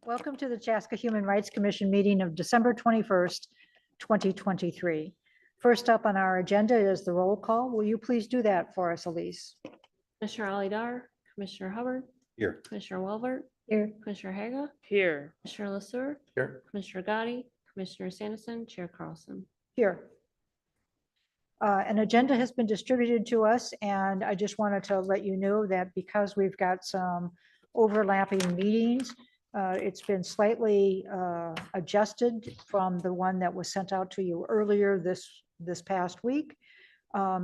Welcome to the Chaska Human Rights Commission meeting of December 21st, 2023. First up on our agenda is the roll call. Will you please do that for us, Elise? Commissioner Alidar, Commissioner Hubbard, Here. Commissioner Welbert, Here. Commissioner Haga, Here. Commissioner LaSur, Here. Commissioner Gotti, Commissioner Sanderson, Chair Carlson. Here. An agenda has been distributed to us, and I just wanted to let you know that because we've got some overlapping meetings, it's been slightly adjusted from the one that was sent out to you earlier this past week,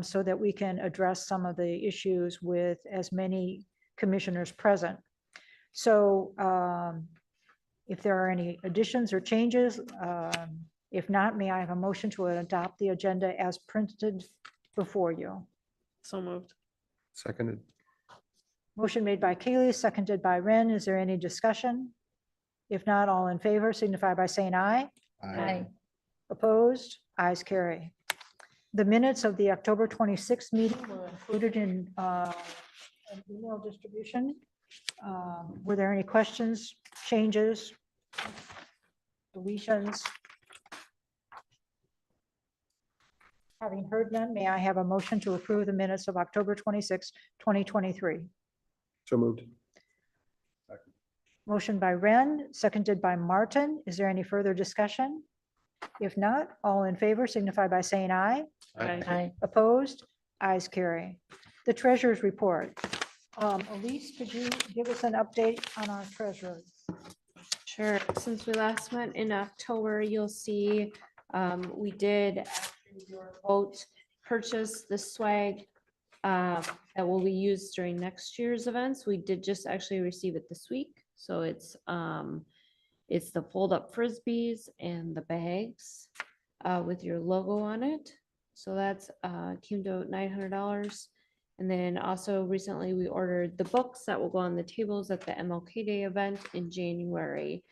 so that we can address some of the issues with as many commissioners present. So if there are any additions or changes, if not, may I have a motion to adopt the agenda as printed before you? So moved. Seconded. Motion made by Kaylee, seconded by Ren. Is there any discussion? If not, all in favor signify by saying aye. Aye. Opposed? Ayes carry. The minutes of the October 26th meeting were included in an email distribution. Were there any questions, changes, deletions? Having heard none, may I have a motion to approve the minutes of October 26, 2023? So moved. Motion by Ren, seconded by Martin. Is there any further discussion? If not, all in favor signify by saying aye. Aye. Opposed? Ayes carry. The treasurer's report. Elise, could you give us an update on our treasurer? Sure. Since we last met in October, you'll see we did, after your vote, purchase the swag that will be used during next year's events. We did just actually receive it this week. So it's the fold-up frisbees and the bags with your logo on it. So that's came to $900. And then also recently we ordered the books that will go on the tables at the MLK Day event in January.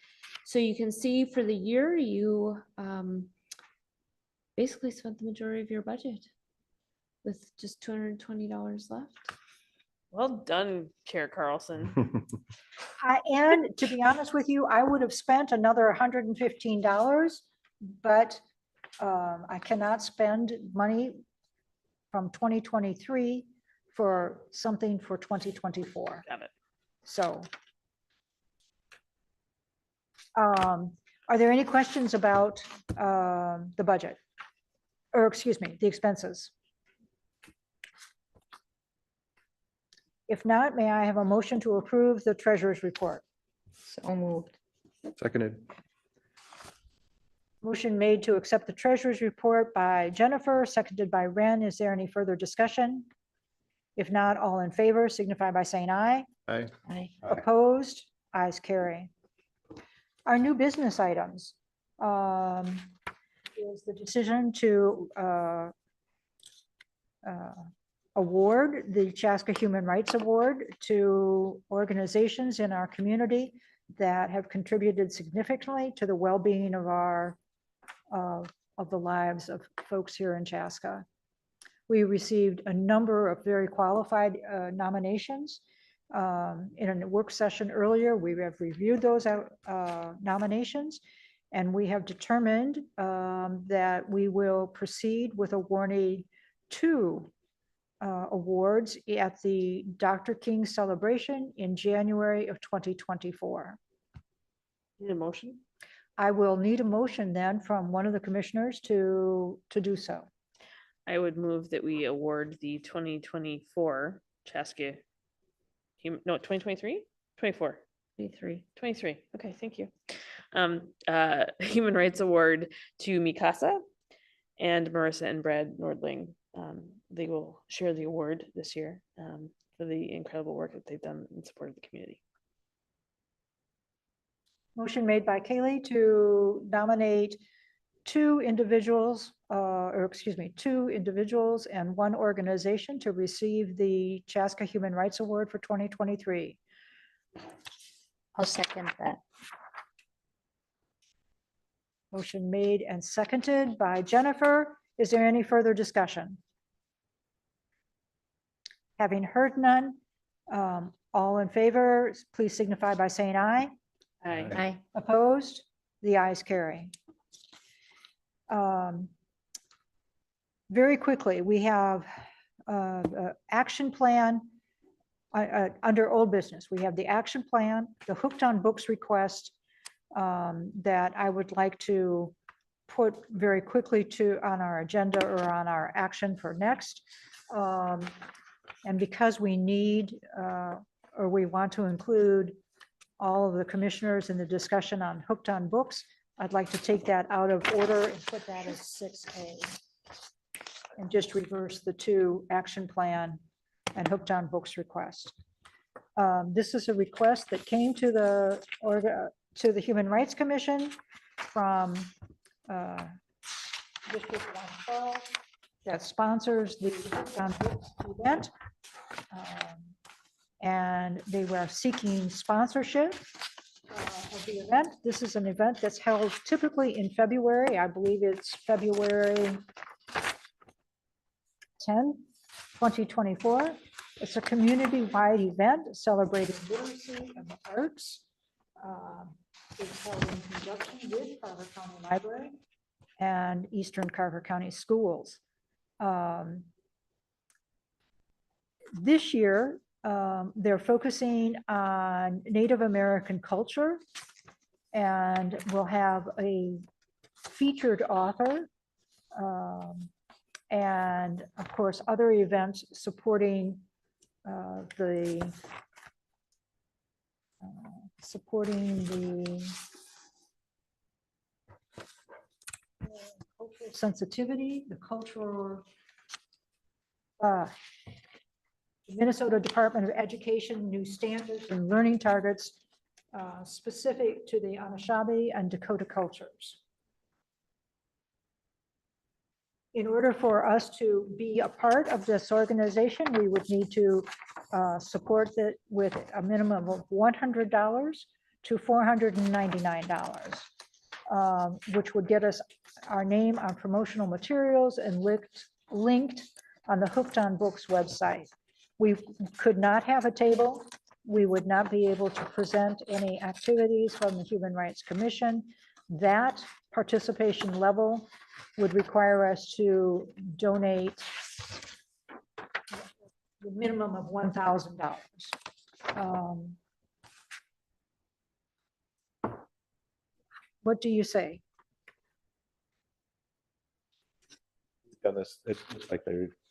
So you can see for the year, you basically spent the majority of your budget with just $220 left. Well done, Chair Carlson. And to be honest with you, I would have spent another $115, but I cannot spend money from 2023 for something for 2024. Got it. So are there any questions about the budget? Or excuse me, the expenses? If not, may I have a motion to approve the treasurer's report? So moved. Seconded. Motion made to accept the treasurer's report by Jennifer, seconded by Ren. Is there any further discussion? If not, all in favor signify by saying aye. Aye. Aye. Opposed? Ayes carry. Our new business items is the decision to award the Chaska Human Rights Award to organizations in our community that have contributed significantly to the well-being of the lives of folks here in Chaska. We received a number of very qualified nominations. In a work session earlier, we have reviewed those nominations, and we have determined that we will proceed with awarding 2 awards at the Dr. King celebration in January of 2024. Need a motion? I will need a motion then from one of the commissioners to do so. I would move that we award the 2024 Chaska, no, 2023? 24. 23. Okay, thank you. Human Rights Award to Mikasa and Marissa and Brad Nordling. They will share the award this year for the incredible work that they've done in support of the community. Motion made by Kaylee to nominate 2 individuals, two individuals and 1 organization to receive the Chaska Human Rights Award for 2023. I'll second that. Motion made and seconded by Jennifer. Is there any further discussion? Having heard none, all in favor, please signify by saying aye. Aye. Aye. Opposed? The ayes carry. Very quickly, we have action plan under old business. We have the action plan, the Hooked on Books request that I would like to put very quickly on our agenda or on our action for next. And because we need or we want to include all of the commissioners in the discussion on Hooked on Books, I'd like to take that out of order and put that as 6A. And just reverse the two action plan and Hooked on Books request. This is a request that came to the Human Rights Commission from District 112 that sponsors the Hooked on Books event. And they were seeking sponsorship of the event. This is an event that's held typically in February. I believe it's February 10, 2024. It's a community-wide event celebrating literacy and the arts. It's held in conjunction with Carver County Library and Eastern Carver County Schools. This year, they're focusing on Native American culture, and we'll have a featured author, and of course, other events supporting the cultural sensitivity, the cultural Minnesota Department of Education new standards and learning targets specific to the Anishinaabe and Dakota cultures. In order for us to be a part of this organization, we would need to support it with a minimum of $100 to $499, which would get us our name on promotional materials and linked on the Hooked on Books website. We could not have a table. We would not be able to present any activities from the Human Rights Commission. That participation level would require us to donate the minimum of $1,000. What do you say? Done this, it looks like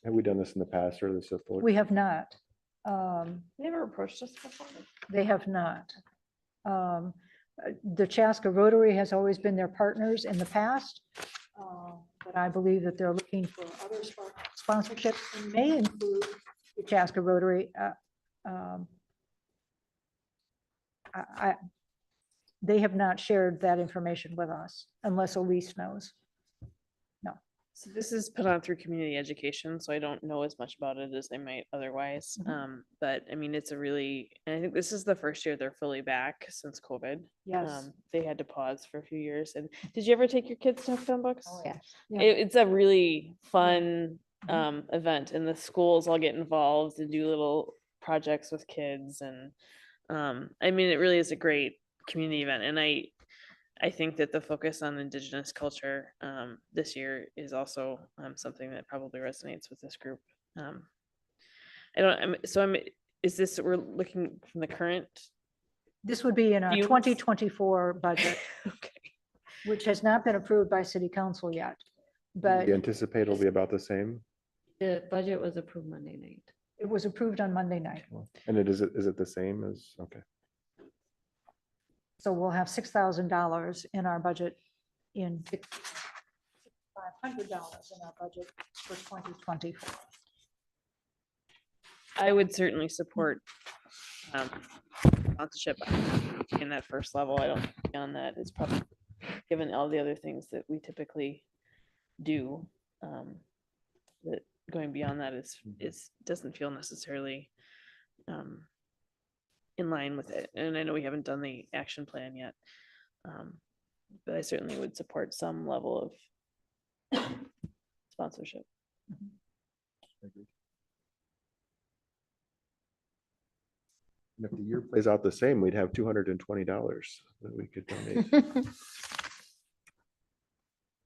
have we done this in the past or this? We have not. They never approached us before. They have not. The Chaska Rotary has always been their partners in the past, but I believe that they're looking for other sponsorships and may include the Chaska Rotary. They have not shared that information with us unless Elise knows. So this is put on through community education, so I don't know as much about it as I might otherwise. But I mean, it's a really, and I think this is the first year they're fully back since COVID. Yes. They had to pause for a few years. And did you ever take your kids to Hooked on Books? Oh, yes. Yeah. It's a really fun event, and the schools all get involved and do little projects with kids. And I mean, it really is a great community event. And I think that the focus on Indigenous culture this year is also something that probably resonates with this group. Is this, we're looking from the current? This would be in our Views? 2024 budget, Okay. which has not been approved by city council yet. But We anticipate it'll be about the same. The budget was approved Monday night. it was approved on Monday night. And is it the same as, okay. So we'll have $6,000 in our budget in $500 in our budget for 2024. I would certainly support sponsorship in that first level. I don't, beyond that, it's probably, given all the other things that we typically do, that going beyond that is doesn't feel necessarily in line with it. And I know we haven't done the action plan yet, but I certainly would support some level of sponsorship. And if the year plays out the same, we'd have $220 that we could donate.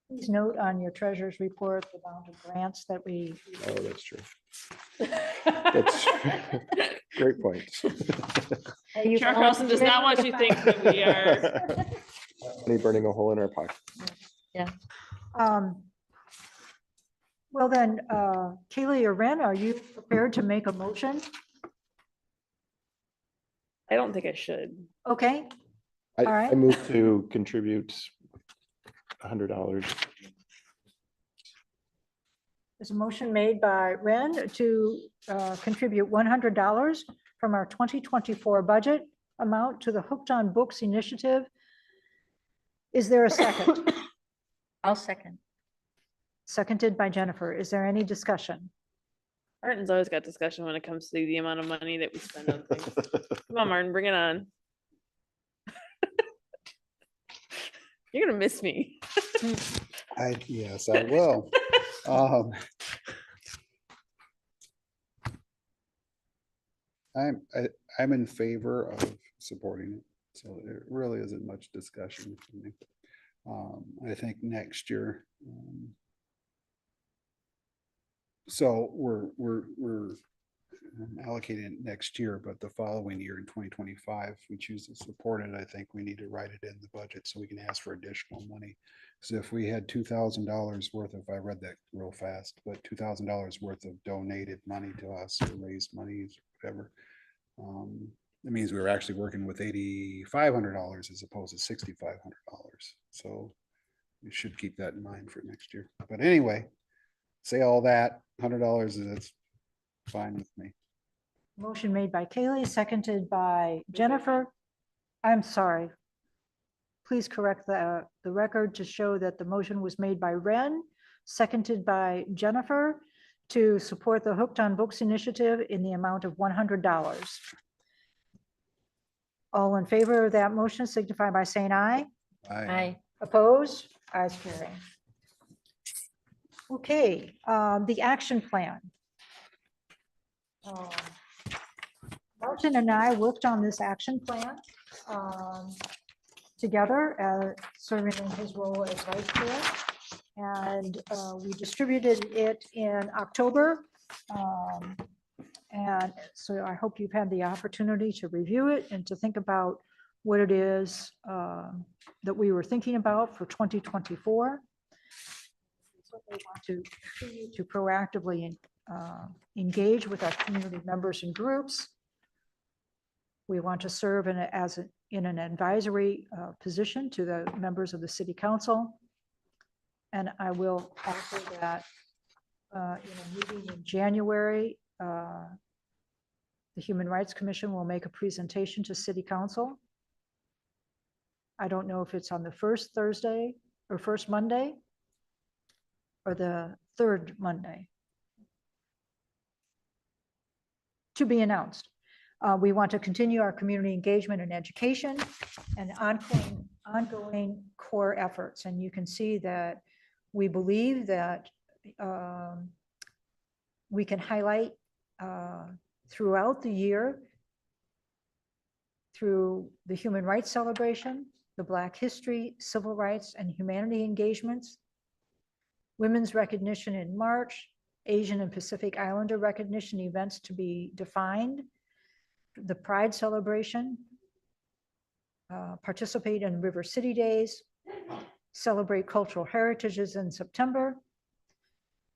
Please note on your treasurer's report, the amount of grants that we. Oh, that's true. That's great point. Are you Chair Carlson does not want you to think that we are. Money burning a hole in our pocket. Well then, Kaylee or Ren, are you prepared to make a motion? I don't think I should. Okay, I All right. move to contribute $100. there's a motion made by Ren to contribute $100 from our 2024 budget amount to the Hooked on Books initiative. Is there a second? I'll second. Seconded by Jennifer. Is there any discussion? Martin's always got discussion when it comes to the amount of money that we spend on things. Come on, Martin, bring it on. You're gonna miss me. Yes, I will. Um, I'm in favor of supporting it, so it really isn't much discussion for me. I think next year. So we're allocating it next year, but the following year in 2025, if we choose to support it, I think we need to write it in the budget so we can ask for additional money. So if we had $2,000 worth of, I read that real fast, but $2,000 worth of donated money to us or raised money, whatever. It means we were actually working with $8,500 as opposed to $6,500. So we should keep that in mind for next year. But anyway, say all that, $100 is fine with me. Motion made by Kaylee, seconded by Jennifer. I'm sorry. Please correct the record to show that the motion was made by Ren, seconded by Jennifer to support the Hooked on Books initiative in the amount of $100. All in favor of that motion signify by saying aye. Aye. Opposed? Ayes carry. Okay, the action plan. Martin and I worked on this action plan together, serving in his role as vice chair. And we distributed it in October. And so I hope you've had the opportunity to review it and to think about what it is that we were thinking about for 2024. We want to continue to proactively engage with our community members and groups. We want to serve in an advisory position to the members of the city council. And I will offer that in a meeting in January, the Human Rights Commission will make a presentation to city council. I don't know if it's on the first Thursday or first Monday or the third Monday. To be announced. We want to continue our community engagement and education and ongoing core efforts. And you can see that we believe that we can highlight throughout the year through the Human Rights Celebration, the Black History, Civil Rights, and Humanity engagements, Women's Recognition in March, Asian and Pacific Islander recognition events to be defined, the Pride celebration, participate in River City Days, celebrate cultural heritages in September.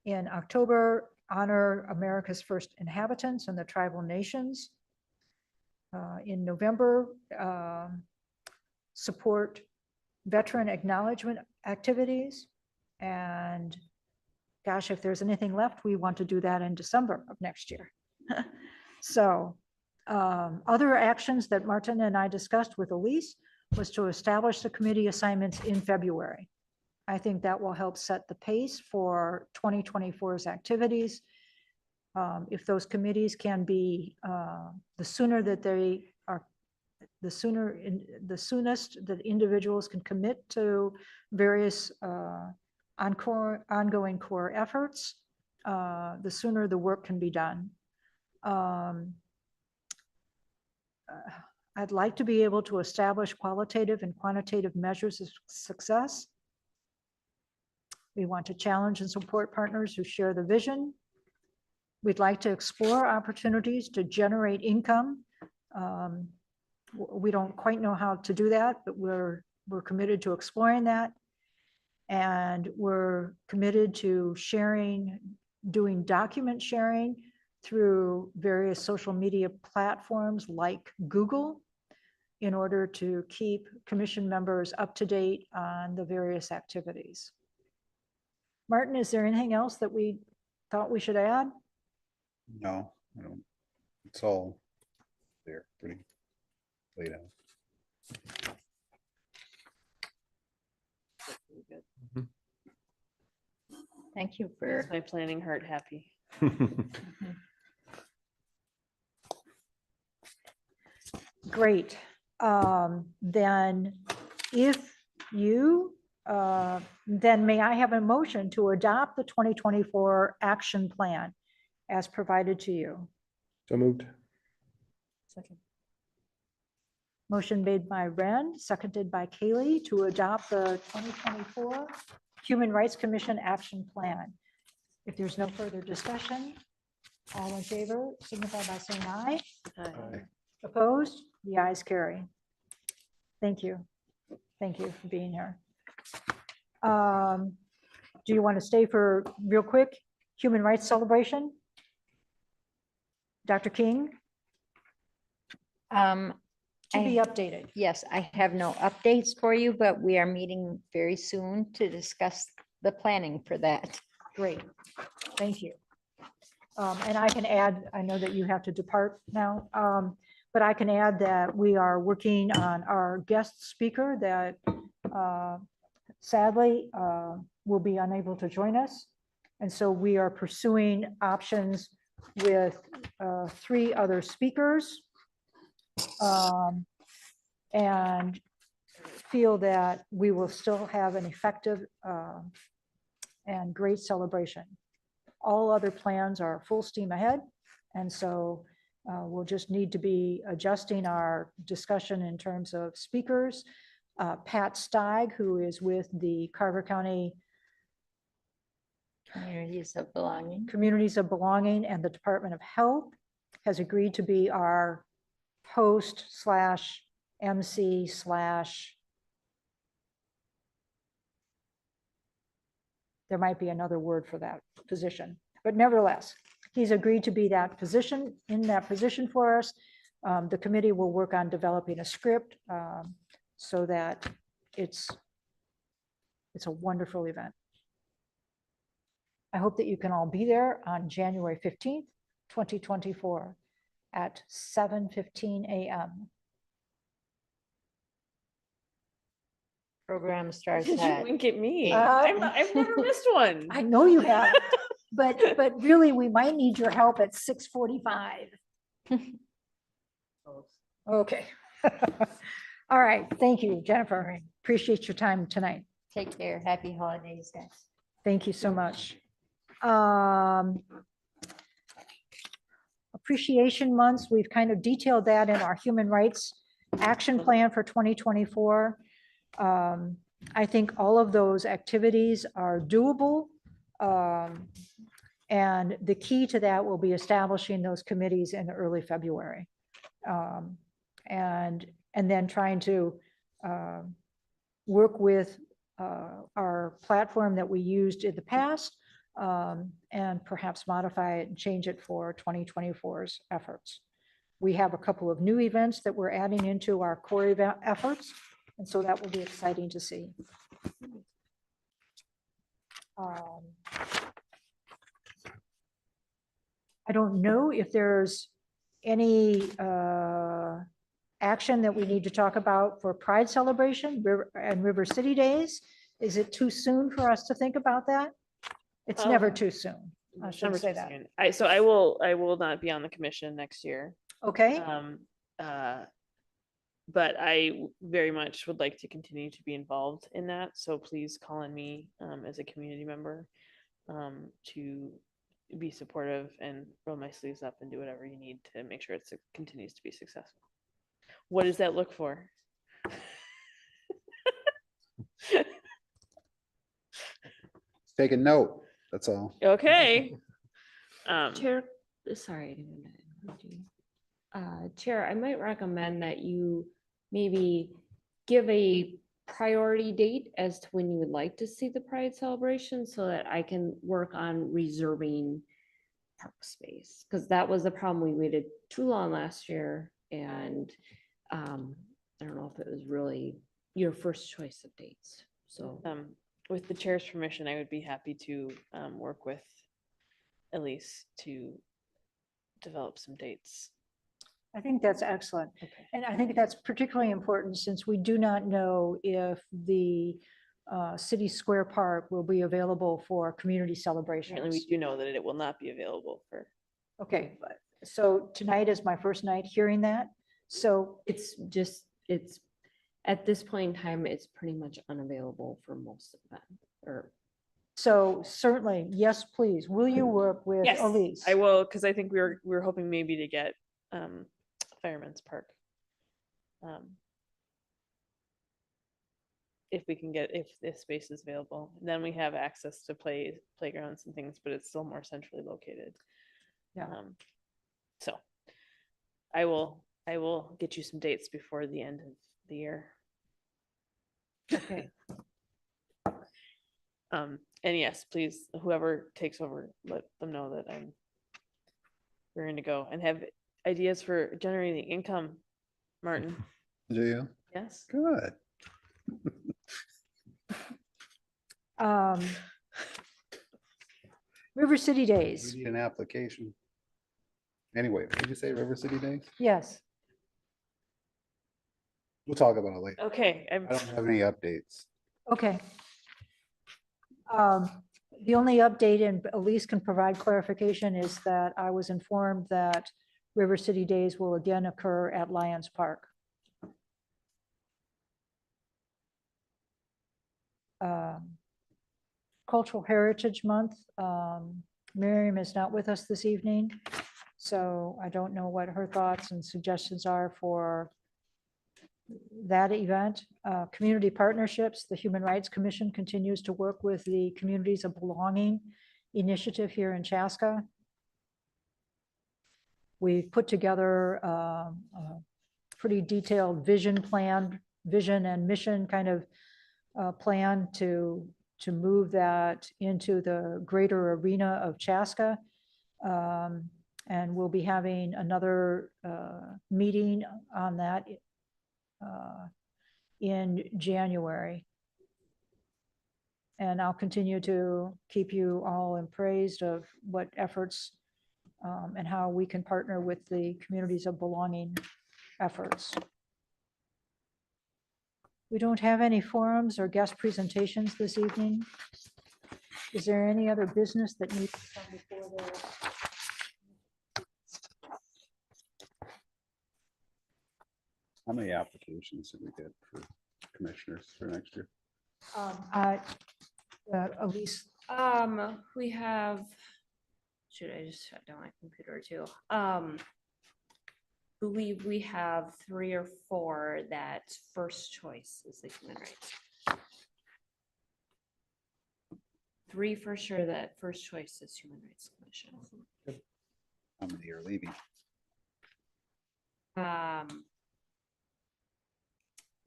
In October, honor America's first inhabitants and the tribal nations. In November, support veteran acknowledgement activities. And gosh, if there's anything left, we want to do that in December of next year. So other actions that Martin and I discussed with Elise was to establish the committee assignments in February. I think that will help set the pace for 2024's activities. If those committees can be, the sooner that they are, the soonest that individuals can commit to various ongoing core efforts, the sooner the work can be done. I'd like to be able to establish qualitative and quantitative measures of success. We want to challenge and support partners who share the vision. We'd like to explore opportunities to generate income. We don't quite know how to do that, but we're committed to exploring that. And we're committed to sharing, doing document sharing through various social media platforms like Google in order to keep commission members up to date on the various activities. Martin, is there anything else that we thought we should add? No, I don't. It's all there, pretty laid out. Thank you Makes for, my planning heart happy. Great. Then if you, then may I have a motion to adopt the 2024 action plan as provided to you? So moved. second, Motion made by Ren, seconded by Kaylee to adopt the 2024 Human Rights Commission Action Plan. If there's no further discussion, all in favor, signify by saying aye. Aye. Opposed? The ayes carry. Thank you. Thank you for being here. Do you want to stay for real quick, Human Rights Celebration? Dr. King, to be updated. yes, I have no updates for you, but we are meeting very soon to discuss the planning for that. Great, thank you. And I can add, I know that you have to depart now, but I can add that we are working on our guest speaker that sadly will be unable to join us. And so we are pursuing options with 3 other speakers. And feel that we will still have an effective and great celebration. All other plans are full steam ahead. And so we'll just need to be adjusting our discussion in terms of speakers. Pat Steig, who is with the Carver County Communities of belonging. Communities of Belonging and the Department of Health, has agreed to be our host slash MC slash, there might be another word for that position, but nevertheless, he's agreed to be that position, in that position for us. The committee will work on developing a script so that it's a wonderful event. I hope that you can all be there on January 15th, 2024 at 7:15 a.m. Program starts Did you at, wink at me? Uh, I've never missed one. I know you have, but really, we might need your help at 6:45. Okay. All right, thank you, Jennifer. Appreciate your time tonight. take care. Happy holidays, guys. Thank you so much. Appreciation months, we've kind of detailed that in our Human Rights Action Plan for 2024. I think all of those activities are doable. And the key to that will be establishing those committees in early February. And then trying to work with our platform that we used in the past, and perhaps modify it and change it for 2024's efforts. We have a couple of new events that we're adding into our core event efforts, and so that will be exciting to see. I don't know if there's any action that we need to talk about for Pride Celebration and River City Days. Is it too soon for us to think about that? It's never too soon. I should Never say too that. soon. I will not be on the commission next year. Okay, But I very much would like to continue to be involved in that. So please call on me as a community member to be supportive and roll my sleeves up and do whatever you need to make sure it continues to be successful. what does that look for? Take a note, that's all. Okay. Chair, sorry. I didn't mean to interrupt you. Chair, I might recommend that you maybe give a priority date as to when you would like to see the Pride celebration so that I can work on reserving park space. Because that was the problem. We waited too long last year and I don't know if it was really your first choice of dates. So With the chair's permission, I would be happy to work with Elise to develop some dates. I think that's excellent. Okay. And I think that's particularly important since we do not know if the City Square Park will be available for community Apparently, celebrations. we do know that it will not be available for. Okay, so tonight is my first night hearing that. So it's at this point in time, it's pretty much unavailable for most of them. Or so certainly, yes, please. Will you work with Yes, Elise? I will, because I think we were hoping maybe to get Fireman's Park. If we can get, if this space is available, then we have access to playgrounds and things, but it's still more centrally located. Yeah. So I will get you some dates before the end of the year. Okay. And yes, please, whoever takes over, let them know that I'm ready to go and have ideas for generating income. Martin, Do you? yes? Good. River City We Days. need an application. Anyway, did you say River City Days? Yes. We'll talk about it later. Okay, I don't have any updates. Okay. The only update, and Elise can provide clarification, is that I was informed that River City Days will again occur at Lions Park. Cultural Heritage Month. Miriam is not with us this evening, so I don't know what her thoughts and suggestions are for that event. Community partnerships, the Human Rights Commission continues to work with the Communities of Belonging initiative here in Chaska. We've put together a pretty detailed vision and mission kind of plan to move that into the greater arena of Chaska. And we'll be having another meeting on that in January. And I'll continue to keep you all appraised of what efforts and how we can partner with the Communities of Belonging efforts. We don't have any forums or guest presentations this evening. Is there any other business that needs to come before the? How many applications did we get for commissioners for next year? Elise, we have, should I just shut down my computer too? Believe we have 3 or 4 that first choice is the human rights. 3 for sure that first choice is Human Rights Commission. How many are leaving?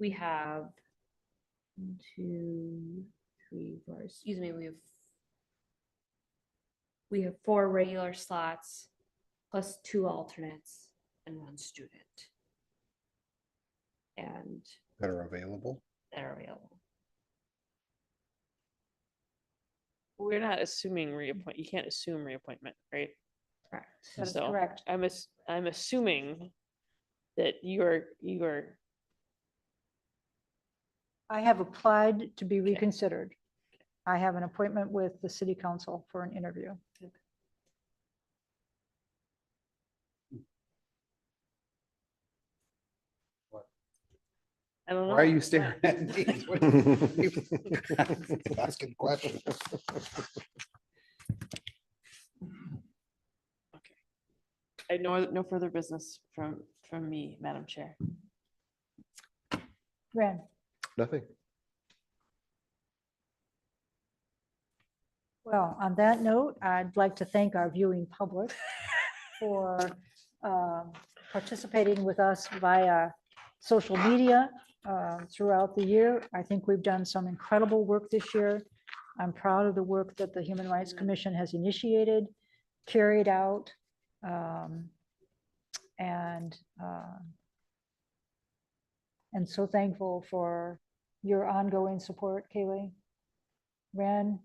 We have 1, 2, 3, 4, excuse me, we have 4 regular slots plus 2 alternates and 1 student. And That are available? that are available. We're not assuming reappoint, you can't assume reappointment, right? Correct. that is So correct. I'm assuming that you are, I have applied to be reconsidered. I have an appointment with the city council for an interview. I don't know. Why are you staring at me? What are you- Asking questions. I know no further business from me, Madam Chair. Ren? Nothing. Well, on that note, I'd like to thank our viewing public for participating with us via social media throughout the year. I think we've done some incredible work this year. I'm proud of the work that the Human Rights Commission has initiated, carried out, and so thankful for your ongoing support, Kaylee. Ren,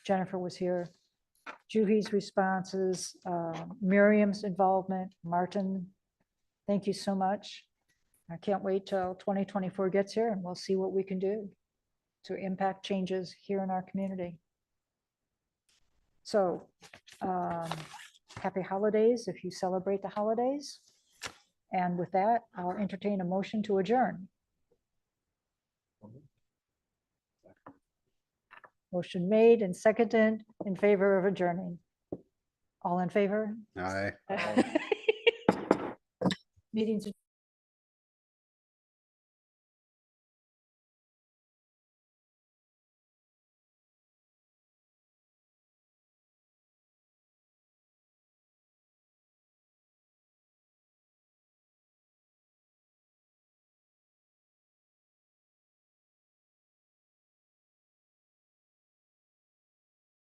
Jennifer was here. Juhi's responses, Miriam's involvement, Martin, thank you so much. I can't wait till 2024 gets here and we'll see what we can do to impact changes here in our community. So, happy holidays if you celebrate the holidays. And with that, I'll entertain a motion to adjourn. Motion made and seconded in favor of adjourning. All in favor? Aye. Meetings.